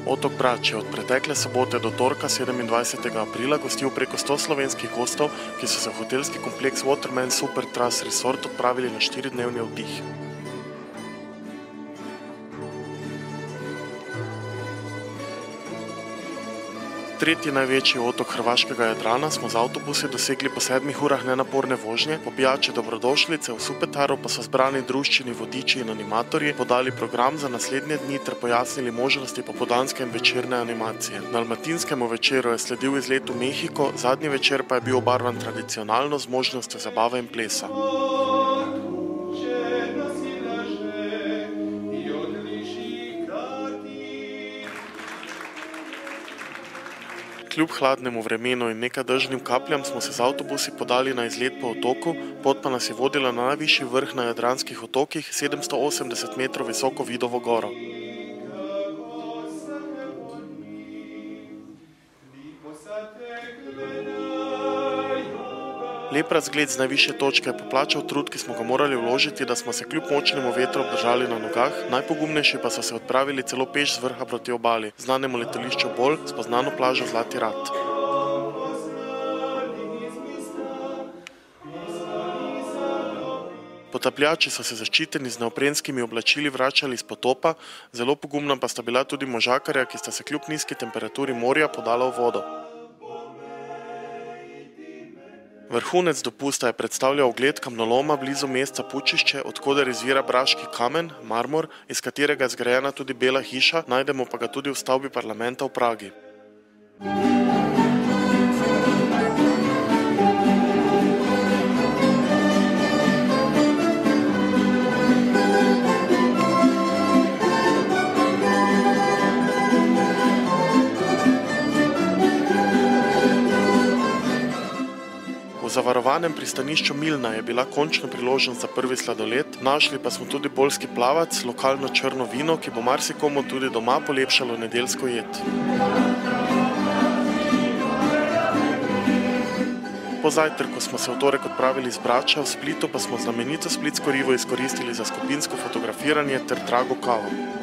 Otok Brač je od pretekle sobote do torka 27. aprila gostil preko 100 slovenskih gostov, ki so se v hotelski kompleks Waterman Super Trust Resort odpravili na 4-dnevni oddih. Tretji največji otok hrvaškega Jadrana smo z avtobusi dosegli po 7 urah nenaporne vožnje, po pijači dobrodošlice v Supetaru pa so zbrani druščini, vodiči in animatorji podali program za naslednje dni ter pojasnili možnosti popoldanske in večerne animacije. Dalmatinskemu večeru je sledil izlet v Mehiko, zadnji večer pa je bil obarvan tradicionalno z možnostjo zabave in plesa. Kljub hladnemu vremenu in nekaj dežnim kapljam smo se z avtobusi podali na izlet po otoku, pot pa nas je vodila na najvišji vrh na jadranskih otokih, 780 metrov visoko Vidovo goro. Lep razgled z najvišje točke je poplačal trud, ki smo ga morali vložiti, da smo se kljub močnemu vetru obdržali na nogah, najpogumnejši pa so se odpravili celo peš z vrha proti obali, znanemu letališču Bol, s poznano plažo Zlati rat. Potapljači so se zaščiteni z neoprenskimi oblačili vračali iz potopa, zelo pogumna pa sta bila tudi možakarja, ki sta se kljub nizki temperaturi morja podala v vodo. Vrhunec dopusta je predstavljal ogled kamnoloma blizu mesta Pučišče, od koder izvira Braški kamen, marmor, iz katerega je zgrajena tudi Bela hiša, najdemo pa ga tudi v stavbi parlamenta v Pragi. V zavarovanem pristanišču Milna je bila končno priložnost za prvi sladoled, našli pa smo tudi Bolski plavac, lokalno črno vino, ki bo marsikomu tudi doma polepšalo nedeljsko jed. Po zajtrku smo se v torek odpravili z Brača, v Splitu pa smo znamenito splitsko rivo izkoristili za skupinsko fotografiranje ter drago kavo.